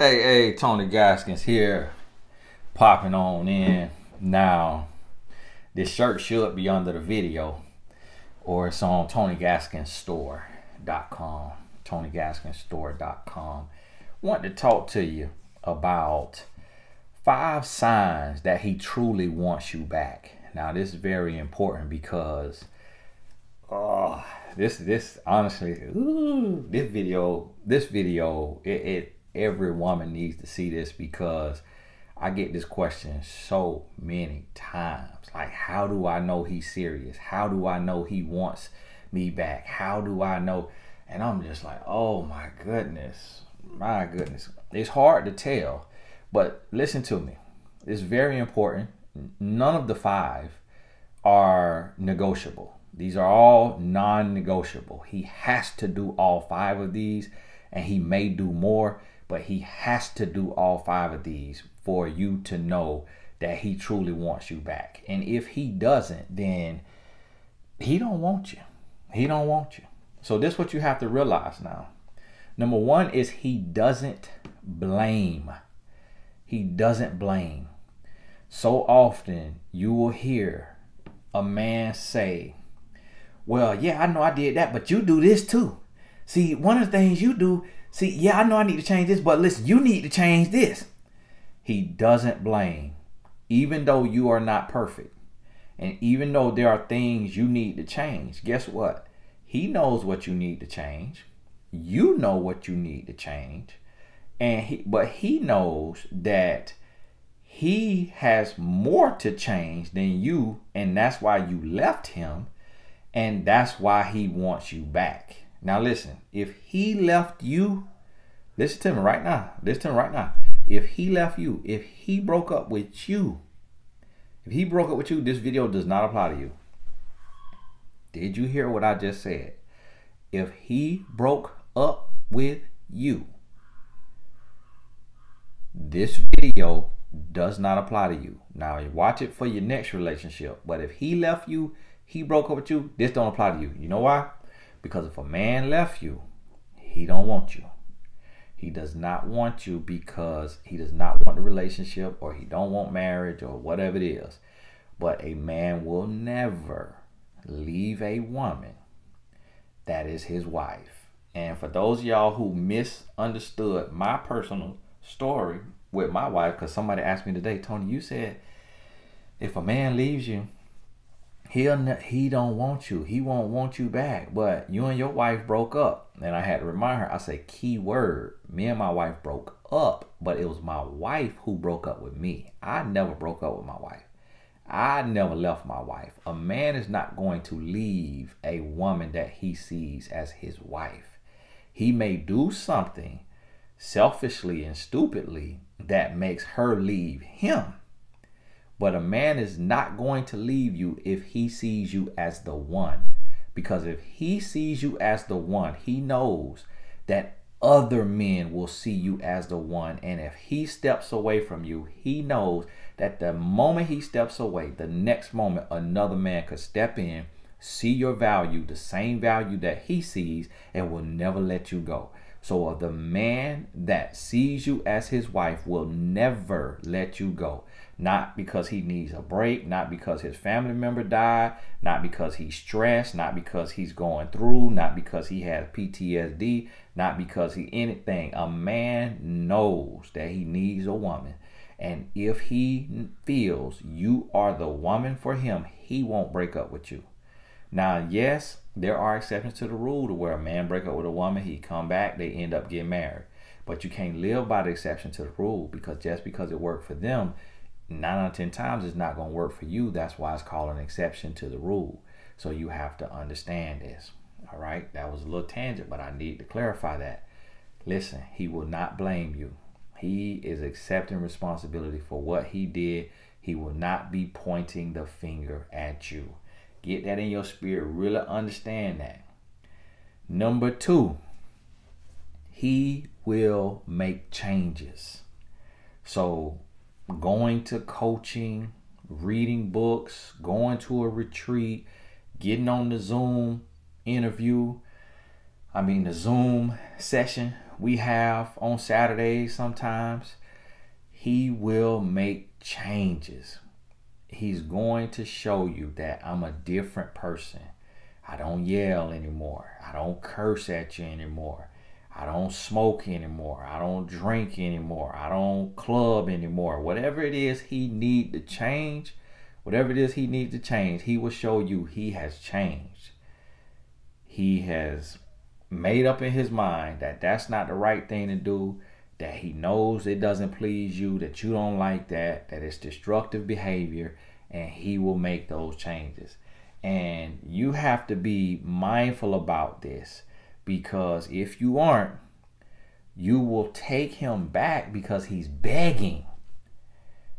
Hey, Tony Gaskins here, popping on in. Now, this shirt should be under the video, or it's on TonyGaskinsStore.com. TonyGaskinsStore.com. Want to talk to you about 5 signs that he truly wants you back. Now, this is very important because this honestly, this video, every woman needs to see this, because I get this question so many times. Like, how do I know he's serious? How do I know he wants me back? How do I know? And I'm just like, oh my goodness. It's hard to tell, but listen to me. It's very important. None of the 5 are negotiable. These are all non-negotiable. He has to do all 5 of these, and he may do more, but he has to do all 5 of these for you to know that he truly wants you back. And if he doesn't, then he don't want you. He don't want you. So this is what you have to realize now. Number 1 is he doesn't blame. He doesn't blame. So often you will hear a man say, well, yeah, I know I did that, but you do this too. See, one of the things you do, yeah, I know I need to change this, but listen, you need to change this. He doesn't blame, even though you are not perfect. And even though there are things you need to change, guess what? He knows what you need to change. You know what you need to change. But he knows that he has more to change than you, and that's why you left him, and that's why he wants you back. Now listen, if he left you, listen to me right now. If he left you, if he broke up with you, this video does not apply to you. Did you hear what I just said? If he broke up with you, this video does not apply to you. Now, you watch it for your next relationship. But if he left you, he broke up with you, this don't apply to you. You know why? Because if a man left you, he don't want you. He does not want you because he does not want the relationship, or he don't want marriage, or whatever it is. But a man will never leave a woman that is his wife. And for those of y'all who misunderstood my personal story with my wife, because somebody asked me today, Tony, you said if a man leaves you, he don't want you. He won't want you back. But you and your wife broke up. And I had to remind her, I said, key word, me and my wife broke up, but it was my wife who broke up with me. I never broke up with my wife. I never left my wife. A man is not going to leave a woman that he sees as his wife. He may do something selfishly and stupidly that makes her leave him. But a man is not going to leave you if he sees you as the one. Because if he sees you as the one, he knows that other men will see you as the one. And if he steps away from you, he knows that the moment he steps away, the next moment another man could step in, see your value, the same value that he sees, and will never let you go. So the man that sees you as his wife will never let you go. Not because he needs a break, not because his family member died, not because he's stressed, not because he's going through, not because he has PTSD, not because anything. A man knows that he needs a woman. And if he feels you are the woman for him, he won't break up with you. Now, yes, there are exceptions to the rule to where a man break up with a woman, he come back, they end up getting married. But you can't live by the exception to the rule, because just because it worked for them, 9 out of 10 times it's not going to work for you. That's why it's called an exception to the rule. So you have to understand this. All right. That was a little tangent, but I need to clarify that. Listen, he will not blame you. He is accepting responsibility for what he did. He will not be pointing the finger at you. Get that in your spirit. Really understand that. Number 2, he will make changes. So going to coaching, reading books, going to a retreat, getting on the Zoom session we have on Saturdays sometimes, he will make changes. He's going to show you that I'm a different person. I don't yell anymore. I don't curse at you anymore. I don't smoke anymore. I don't drink anymore. I don't club anymore. Whatever it is he needs to change, he will show you he has changed. He has made up in his mind that that's not the right thing to do, that he knows it doesn't please you, that you don't like that it's destructive behavior, and he will make those changes. And you have to be mindful about this, because if you aren't, you will take him back because he's begging,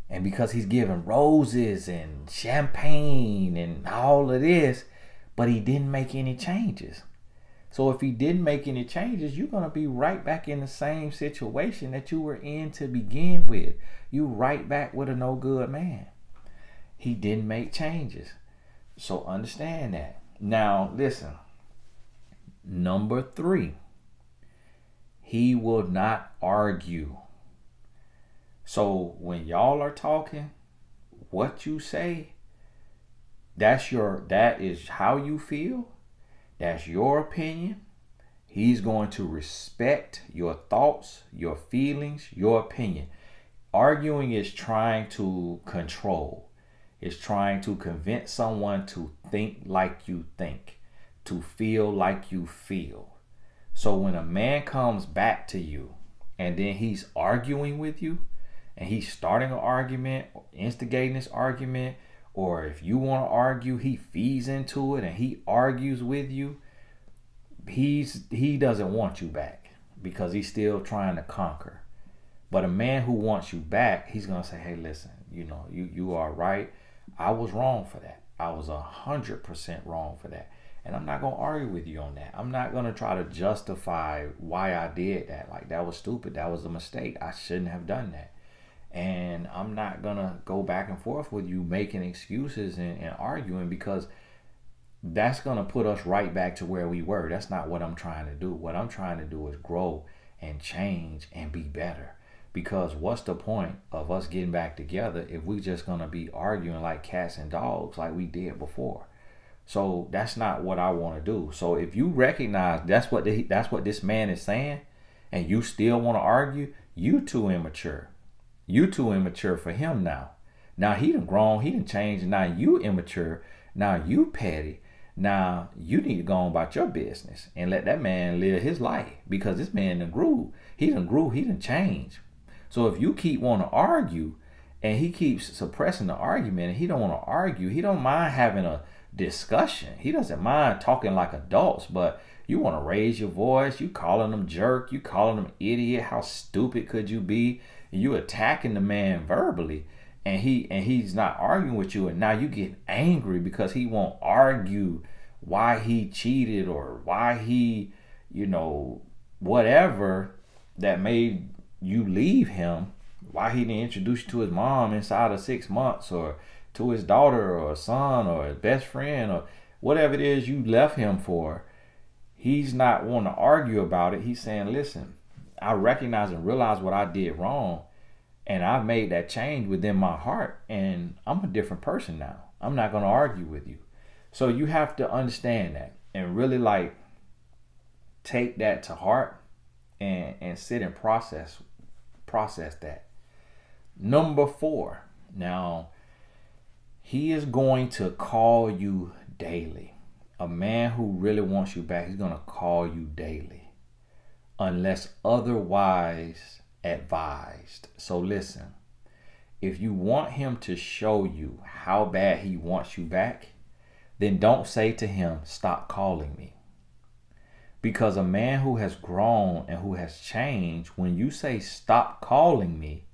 and because he's giving roses and champagne and all of this, but he didn't make any changes. So if he didn't make any changes, you're going to be right back in the same situation that you were in to begin with. You right back with a no good man. He didn't make changes. So understand that. Now, listen. Number 3, he will not argue. So when y'all are talking, what you say, that is how you feel. That's your opinion. He's going to respect your thoughts, your feelings, your opinion. Arguing is trying to control. It's trying to convince someone to think like you think, to feel like you feel. So when a man comes back to you and then he's arguing with you, and he's starting an argument or instigating this argument, or if you want to argue, he feeds into it and he argues with you, he doesn't want you back because he's still trying to conquer. But a man who wants you back, he's going to say, hey, listen, you are right. I was wrong for that. I was 100% wrong for that. And I'm not going to argue with you on that. I'm not going to try to justify why I did that. Like, that was stupid. That was a mistake. I shouldn't have done that. And I'm not going to go back and forth with you making excuses and arguing, because that's going to put us right back to where we were. That's not what I'm trying to do. What I'm trying to do is grow and change and be better. Because what's the point of us getting back together if we just going to be arguing like cats and dogs like we did before? So that's not what I want to do. So if you recognize that's what this man is saying, and you still want to argue, you too immature. You too immature for him now. Now he done grown, he done changed, and now you immature. Now you petty. Now you need to go on about your business and let that man live his life, because this man done grew. He done changed. So if you keep wanting to argue and he keeps suppressing the argument and he don't want to argue, he don't mind having a discussion. He doesn't mind talking like adults, but you want to raise your voice. You calling him jerk. You calling him idiot. How stupid could you be? You attacking the man verbally, and he's not arguing with you, and now you get angry because he won't argue why he cheated or why he, whatever that made you leave him, why he didn't introduce you to his mom inside of 6 months, or to his daughter or son or his best friend, or whatever it is you left him for. He's not wanting to argue about it. He's saying, listen, I recognize and realize what I did wrong, and I've made that change within my heart, and I'm a different person now. I'm not going to argue with you. So you have to understand that and really take that to heart and sit and process that. Number 4. Now, he is going to call you daily. A man who really wants you back, he's going to call you daily, unless otherwise advised. So listen, if you want him to show you how bad he wants you back, then don't say to him, stop calling me. Because a man who has grown and who has changed, when you say stop calling me,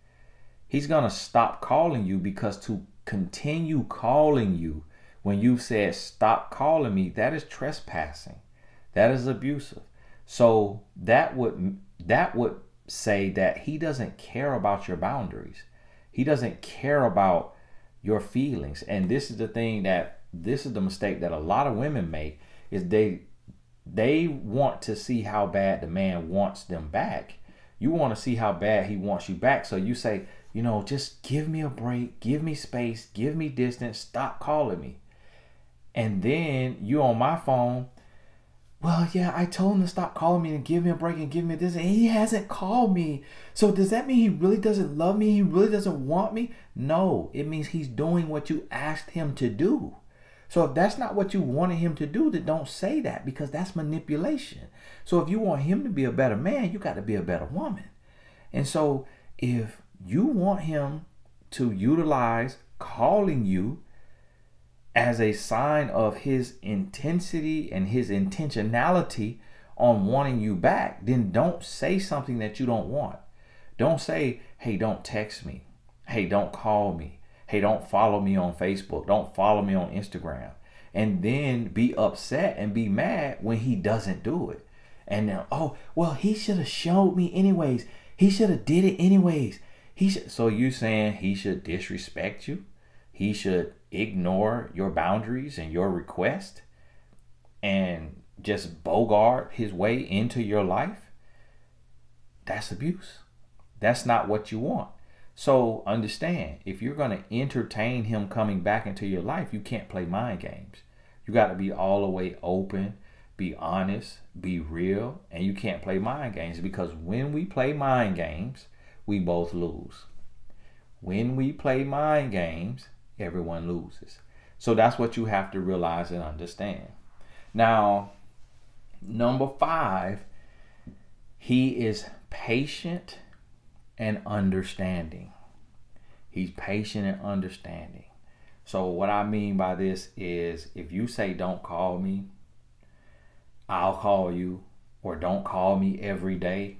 he's going to stop calling you, because to continue calling you when you said stop calling me, that is trespassing. That is abusive. So that would say that he doesn't care about your boundaries. He doesn't care about your feelings. And this is the mistake that a lot of women make, is They want to see how bad the man wants them back. You want to see how bad he wants you back. So you say, just give me a break, give me space, give me distance, stop calling me. And then you on my phone, well, yeah, I told him to stop calling me and give me a break and give me this, and he hasn't called me. So does that mean he really doesn't love me? He really doesn't want me? No, it means he's doing what you asked him to do. So if that's not what you wanted him to do, then don't say that, because that's manipulation. So if you want him to be a better man, you got to be a better woman. And so if you want him to utilize calling you as a sign of his intensity and his intentionality on wanting you back, then don't say something that you don't want. Don't say, hey, don't text me. Hey, don't call me. Hey, don't follow me on Facebook. Don't follow me on Instagram. And then be upset and be mad when he doesn't do it. And then, oh, well, he should have showed me anyways. He should have did it anyways. So you saying he should disrespect you? He should ignore your boundaries and your request and just bogart his way into your life? That's abuse. That's not what you want. So understand, if you're going to entertain him coming back into your life, you can't play mind games. You got to be all the way open, be honest, be real, and you can't play mind games, because when we play mind games, we both lose. When we play mind games, everyone loses. So that's what you have to realize and understand. Now, number 5, he is patient and understanding. He's patient and understanding. So what I mean by this is, if you say don't call me, I'll call you, or don't call me every day,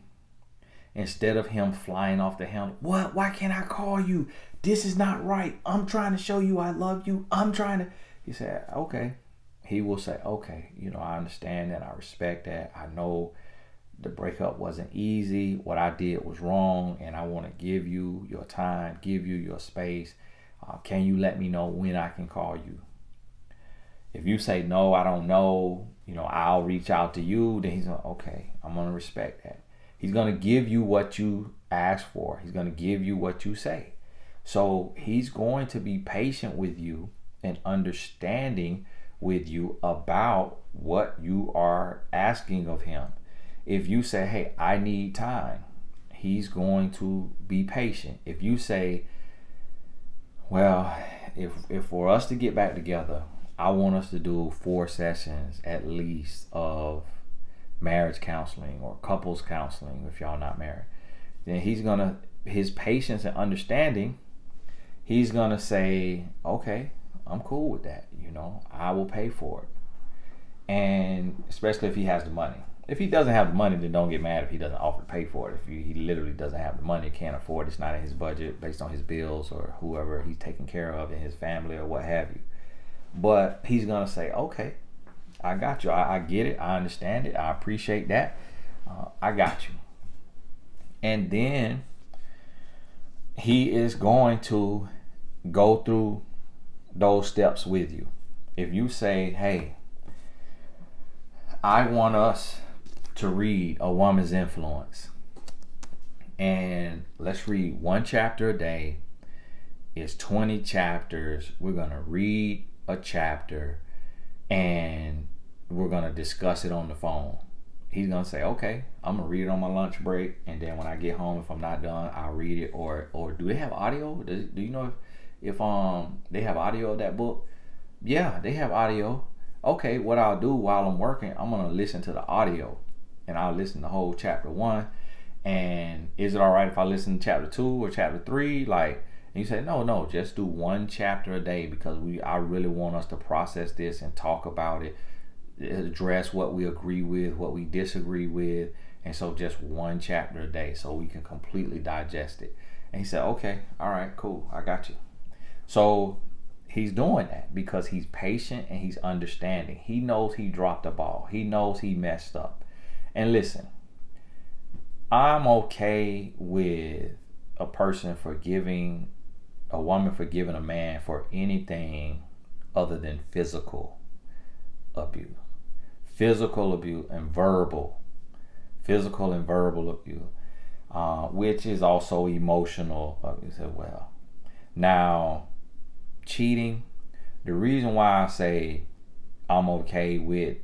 instead of him flying off the handle, what? Why can't I call you? This is not right. I'm trying to show you I love you. He said, okay. He will say, okay, I understand that. I respect that. I know the breakup wasn't easy. What I did was wrong, and I want to give you your time, give you your space. Can you let me know when I can call you? If you say, no, I don't know, I'll reach out to you, then he's going, okay, I'm going to respect that. He's going to give you what you ask for. He's going to give you what you say. So he's going to be patient with you and understanding with you about what you are asking of him. If you say, hey, I need time, he's going to be patient. If you say, well, if for us to get back together, I want us to do 4 sessions at least of marriage counseling or couples counseling if y'all not married, then his patience and understanding, he's gonna say, okay, I'm cool with that. I will pay for it. And especially if he has the money. If he doesn't have the money, then don't get mad if he doesn't offer to pay for it. If he literally doesn't have the money, can't afford it, it's not in his budget based on his bills or whoever he's taking care of in his family or what have you. But he's going to say, okay, I got you. I get it. I understand it. I appreciate that. I got you. And then he is going to go through those steps with you. If you say, hey, I want us to read A Woman's Influence, and let's read 1 chapter a day. It's 20 chapters. We're going to read a chapter and we're going to discuss it on the phone. He's going to say, okay, I'm going to read it on my lunch break, and then when I get home, if I'm not done, I'll read it. Or do they have audio? Do you know if they have audio of that book? Yeah, they have audio. Okay, what I'll do while I'm working, I'm going to listen to the audio, and I'll listen to whole chapter 1. And is it all right if I listen to chapter 2 or chapter 3? And you say, no, just do 1 chapter a day, because I really want us to process this and talk about it, address what we agree with, what we disagree with. And so just 1 chapter a day so we can completely digest it. And he said, okay, all right, cool, I got you. So he's doing that because he's patient and he's understanding. He knows he dropped the ball. He knows he messed up. And listen, I'm okay with a woman forgiving a man for anything other than physical abuse. physical abuse and verbal, physical and verbal abuse, which is also emotional abuse as well. Now, cheating, the reason why I say I'm okay with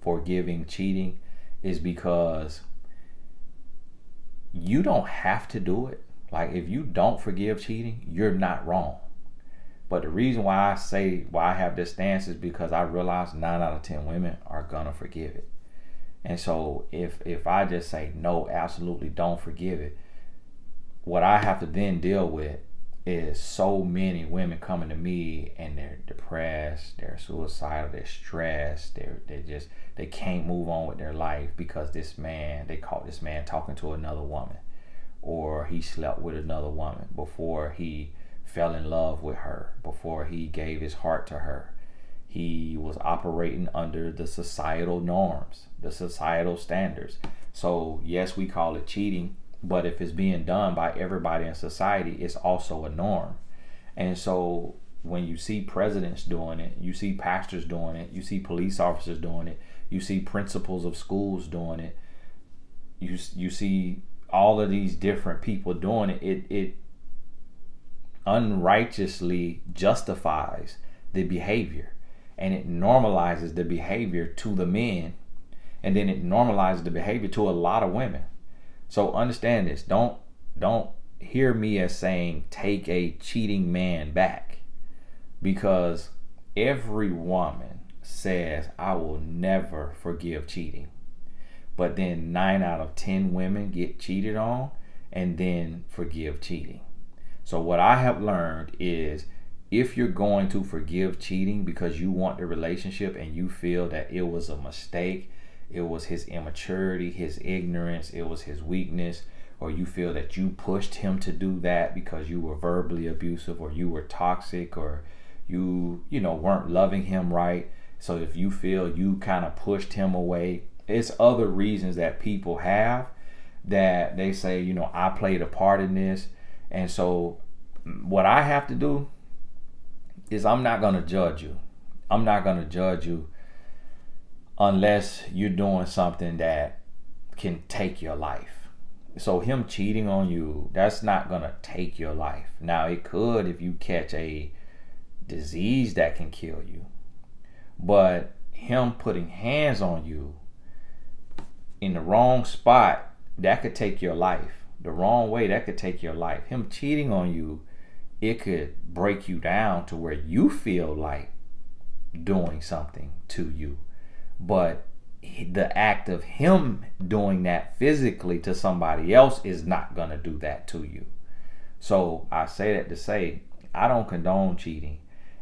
forgiving cheating is because you don't have to do it. Like, if you don't forgive cheating, you're not wrong. But the reason why I have this stance is because I realize 9 out of 10 women are gonna forgive it. And so if I just say no, absolutely don't forgive it, what I have to then deal with is so many women coming to me and they're depressed, they're suicidal, they're stressed, they can't move on with their life because they caught this man talking to another woman, or he slept with another woman before he fell in love with her, before he gave his heart to her. He was operating under the societal norms, the societal standards. So yes, we call it cheating, but if it's being done by everybody in society, it's also a norm. And so when you see presidents doing it, you see pastors doing it, you see police officers doing it, you see principals of schools doing it, you see all of these different people doing it, it unrighteously justifies the behavior, and it normalizes the behavior to the men, and then it normalizes the behavior to a lot of women. So understand this. Don't hear me as saying take a cheating man back, because every woman says I will never forgive cheating, but then 9 out of 10 women get cheated on and then forgive cheating. So what I have learned is, if you're going to forgive cheating because you want the relationship and you feel that it was a mistake, it was his immaturity, his ignorance, it was his weakness, or you feel that you pushed him to do that because you were verbally abusive, or you were toxic, or you weren't loving him right. So if you feel you kind of pushed him away, it's other reasons that people have that they say, I played a part in this. And so what I have to do is, I'm not going to judge you. I'm not going to judge you unless you're doing something that can take your life. So him cheating on you, that's not going to take your life. Now, it could if you catch a disease that can kill you. But him putting hands on you in the wrong spot, that could take your life. The wrong way, that could take your life. Him cheating on you, it could break you down to where you feel like doing something to you. But the act of him doing that physically to somebody else is not going to do that to you. So I say that to say, I don't condone cheating,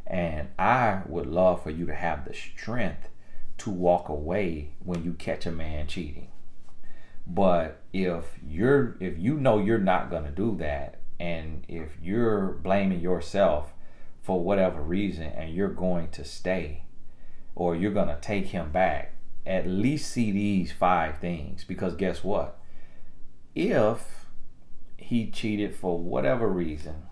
and I would love for you to have the strength to walk away when you catch a man cheating. But if you know you're not going to do that, and if you're blaming yourself for whatever reason, and you're going to stay, or you're going to take him back, at least see these 5 things. Because guess what? If he cheated for whatever reason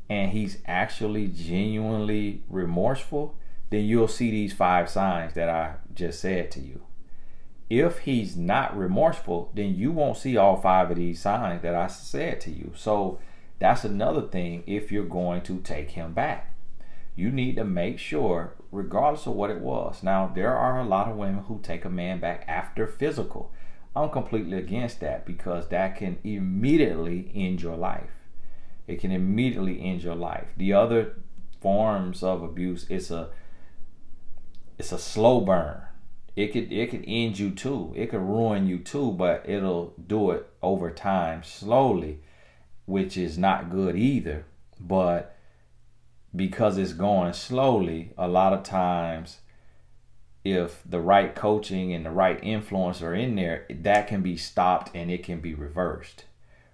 and he's actually genuinely remorseful, then you'll see these 5 signs that I just said to you. If he's not remorseful, then you won't see all 5 of these signs that I said to you. So that's another thing. If you're going to take him back, you need to make sure, regardless of what it was. Now, there are a lot of women who take a man back after physical. I'm completely against that, because that can immediately end your life. It can immediately end your life. The other forms of abuse, it's a slow burn. It could end you too. It could ruin you too, but it'll do it over time, slowly, which is not good either. But because it's going slowly, a lot of times, if the right coaching and the right influence are in there, that can be stopped and it can be reversed.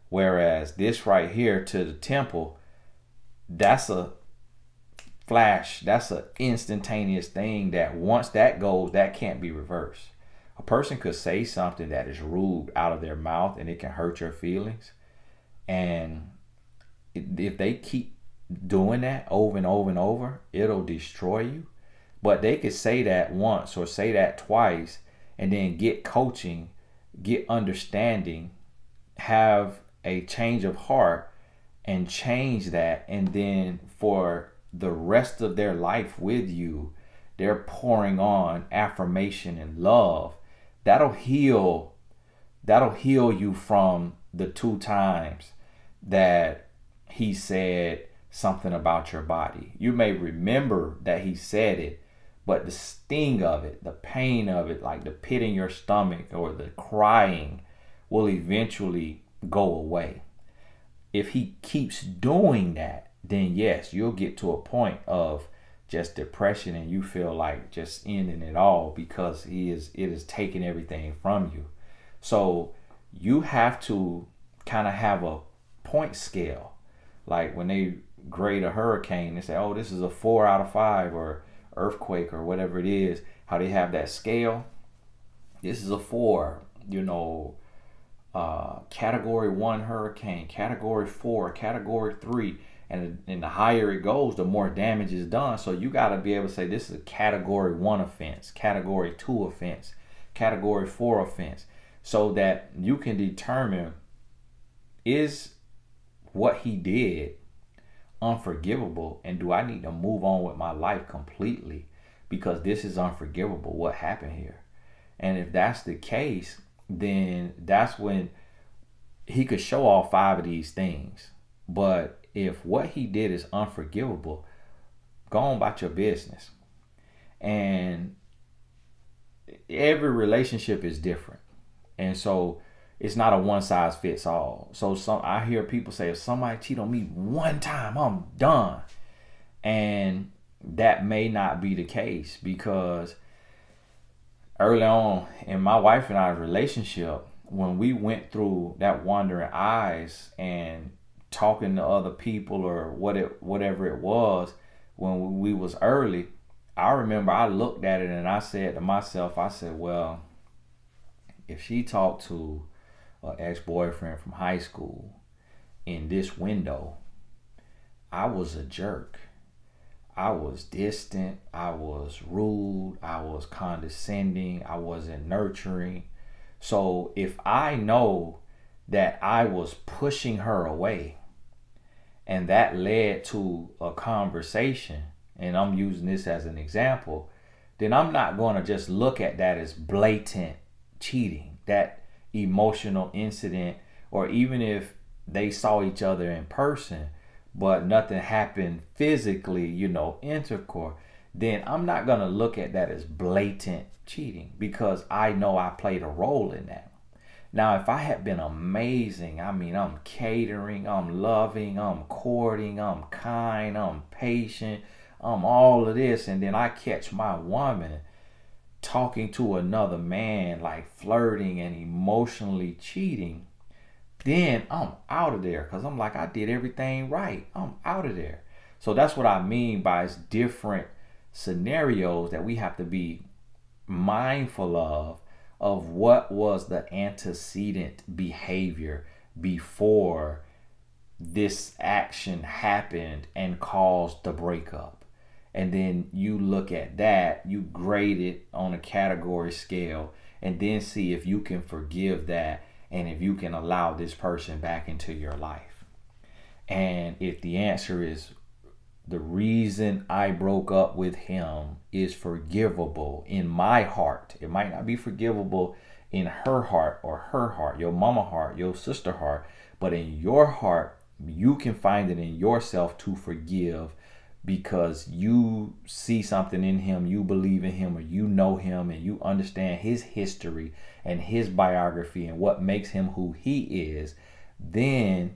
Whereas this right here to the temple, that's a flash, that's an instantaneous thing that once that goes, that can't be reversed. A person could say something that is rude out of their mouth and it can hurt your feelings. And if they keep doing that over and over and over, it'll destroy you. But they could say that once or say that twice and then get coaching, get understanding, have a change of heart and change that. And then for the rest of their life with you, they're pouring on affirmation and love. That'll heal you from the 2 times that he said something about your body. You may remember that he said it, but the sting of it, the pain of it, like the pit in your stomach or the crying, will eventually go away. If he keeps doing that, then yes, you'll get to a point of just depression and you feel like just ending it all because it is taking everything from you. So you have to kind of have a point scale. Like when they grade a hurricane, they say, oh, this is a 4 out of 5, or earthquake, or whatever it is, how they have that scale. This is a 4, category 1 hurricane, category 4, category 3. And the higher it goes, the more damage is done. So you got to be able to say this is a category 1 offense, category 2 offense, category 4 offense, so that you can determine, is what he did unforgivable, and do I need to move on with my life completely because this is unforgivable, what happened here? And if that's the case, then that's when he could show all 5 of these things. But if what he did is unforgivable, go on about your business. And every relationship is different. And so it's not a one size fits all. So I hear people say, if somebody cheat on me 1 time, I'm done. And that may not be the case, because early on in my wife and I's relationship, when we went through that wandering eyes and talking to other people or whatever it was, when we was early, I remember I looked at it and I said to myself, I said, well, if she talked to an ex-boyfriend from high school in this window, I was a jerk. I was distant. I was rude. I was condescending. I wasn't nurturing. So if I know that I was pushing her away and that led to a conversation, and I'm using this as an example, then I'm not going to just look at that as blatant cheating, that emotional incident, or even if they saw each other in person but nothing happened physically, intercourse, then I'm not going to look at that as blatant cheating, because I know I played a role in that. Now, if I had been amazing, I'm catering, I'm loving, I'm courting, I'm kind, I'm patient, I'm all of this, and then I catch my woman talking to another man, like flirting and emotionally cheating, then I'm out of there, because I'm like, I did everything right. I'm out of there. So that's what I mean by it's different scenarios that we have to be mindful of what was the antecedent behavior before this action happened and caused the breakup. And then you look at that, you grade it on a category scale, and then see if you can forgive that and if you can allow this person back into your life. And if the answer is, the reason I broke up with him is forgivable in my heart. It might not be forgivable in her heart or her heart, your mama heart, your sister heart, but in your heart, you can find it in yourself to forgive, because you see something in him, you believe in him, or you know him, and you understand his history and his biography and what makes him who he is. Then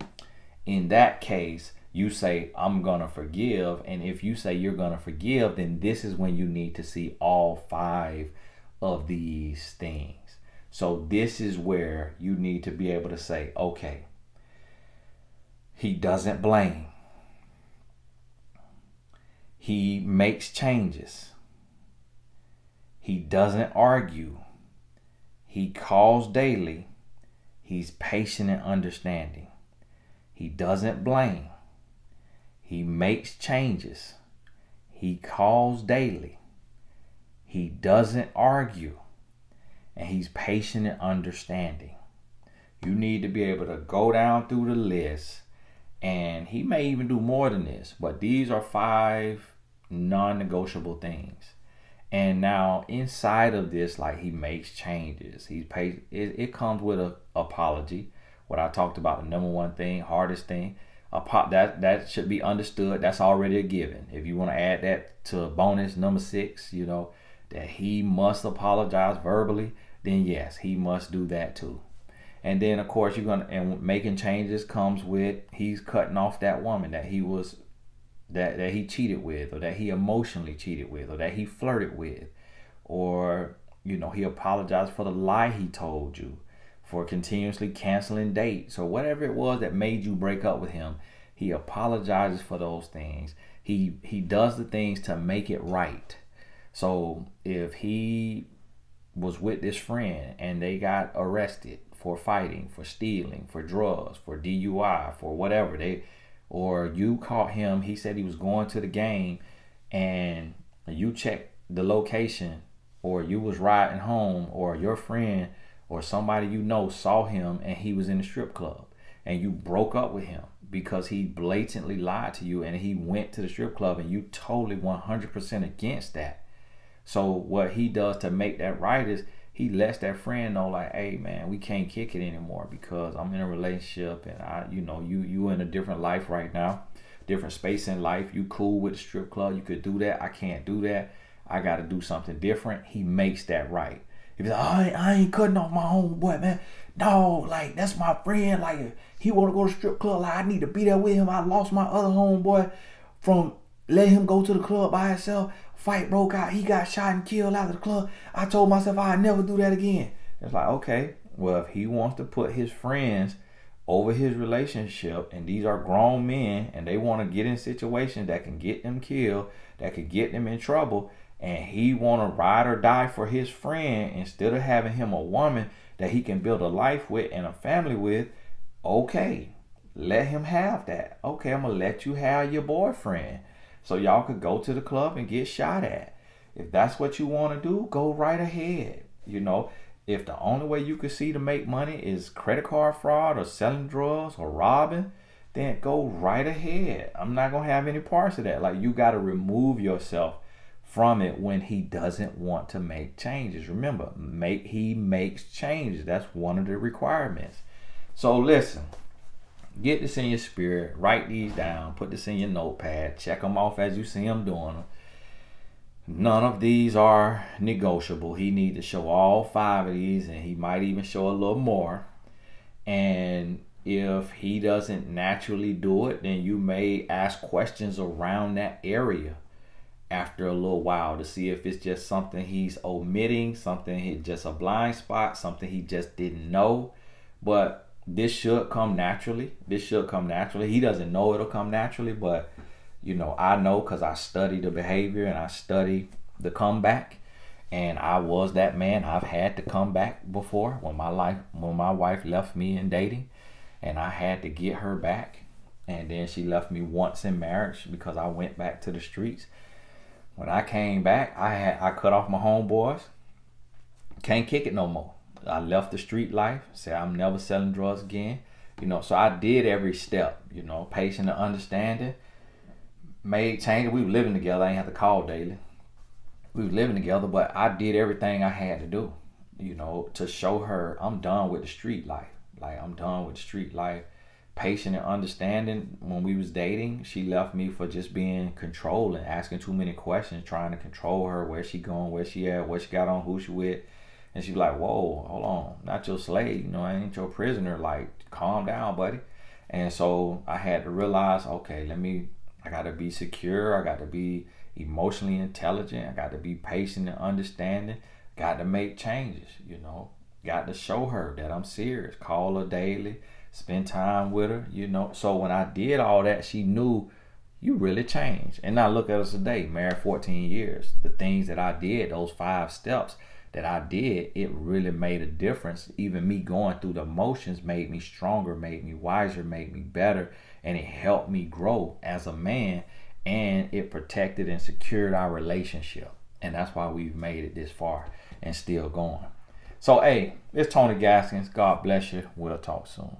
in that case, you say, I'm going to forgive. And if you say you're going to forgive, then this is when you need to see all 5 of these things. So this is where you need to be able to say, okay, he doesn't blame. He makes changes. He doesn't argue. He calls daily. He's patient and understanding. He doesn't blame. He makes changes. He calls daily. He doesn't argue. And he's patient and understanding. You need to be able to go down through the list. And he may even do more than this. But these are 5 non-negotiable things. And now inside of this, like, he makes changes. He's paid. It comes with an apology. What I talked about, the number one thing, hardest thing, that should be understood. That's already a given. If you want to add that to bonus number 6, that he must apologize verbally, then yes, he must do that too. And then of course and making changes comes with he's cutting off that woman that he was that he cheated with, or that he emotionally cheated with, or that he flirted with, or he apologized for the lie he told you, for continuously canceling dates, or whatever it was that made you break up with him. He apologizes for those things. He does the things to make it right. So if he was with this friend and they got arrested for fighting, for stealing, for drugs, for DUI, for whatever, or you caught him, he said he was going to the game, and you checked the location, or you was riding home, or your friend or somebody saw him and he was in the strip club, and you broke up with him because he blatantly lied to you and he went to the strip club, and you totally 100% against that. So what he does to make that right is he lets that friend know, like, hey man, we can't kick it anymore because I'm in a relationship, and you in a different life right now, different space in life. You cool with the strip club, you could do that. I can't do that. I got to do something different. He makes that right. If he's like, I ain't cutting off my homeboy, man. Dog, like, that's my friend. Like, if he want to go to the strip club, like, I need to be there with him. I lost my other homeboy from letting him go to the club by himself. Fight broke out. He got shot and killed out of the club. I told myself I'd never do that again. It's like, okay, well, if he wants to put his friends over his relationship, and these are grown men, and they want to get in situations that can get them killed, that could get them in trouble, and he want to ride or die for his friend instead of having him a woman that he can build a life with and a family with, okay, let him have that. Okay, I'm going to let you have your boyfriend, so y'all could go to the club and get shot at. If that's what you want to do, go right ahead. If the only way you could see to make money is credit card fraud or selling drugs or robbing, then go right ahead. I'm not going to have any parts of that. Like, you got to remove yourself from it when he doesn't want to make changes. Remember, he makes changes. That's one of the requirements. So listen. Get this in your spirit. Write these down. Put this in your notepad. Check them off as you see them doing them. None of these are negotiable. He needs to show all 5 of these, and he might even show a little more. And if he doesn't naturally do it, then you may ask questions around that area after a little while to see if it's just something he's omitting, something just a blind spot, something he just didn't know. But this should come naturally. He doesn't know it'll come naturally, but I know, because I study the behavior and I study the comeback, and I was that man. I've had to come back before when my wife left me in dating, and I had to get her back, and then she left me once in marriage because I went back to the streets. When I came back, I cut off my homeboys. Can't kick it no more. I left the street life, said I'm never selling drugs again. So I did every step, patient and understanding, made changes. We were living together. I ain't have to call daily. We were living together, but I did everything I had to do, to show her I'm done with the street life. Like, I'm done with the street life. Patient and understanding. When we was dating, she left me for just being controlling, asking too many questions, trying to control her, where she going, where she at, what she got on, who she with. And she's like, whoa, hold on, not your slave, I ain't your prisoner, like, calm down, buddy. And so I had to realize, okay, I got to be secure, I got to be emotionally intelligent, I got to be patient and understanding, got to make changes, got to show her that I'm serious, call her daily, spend time with her, So when I did all that, she knew you really changed. And now look at us today, married 14 years. The things that I did, those 5 steps that I did, it really made a difference. Even me going through the motions made me stronger, made me wiser, made me better, and it helped me grow as a man, and it protected and secured our relationship. And that's why we've made it this far and still going. So, hey, it's Tony Gaskins. God bless you. We'll talk soon.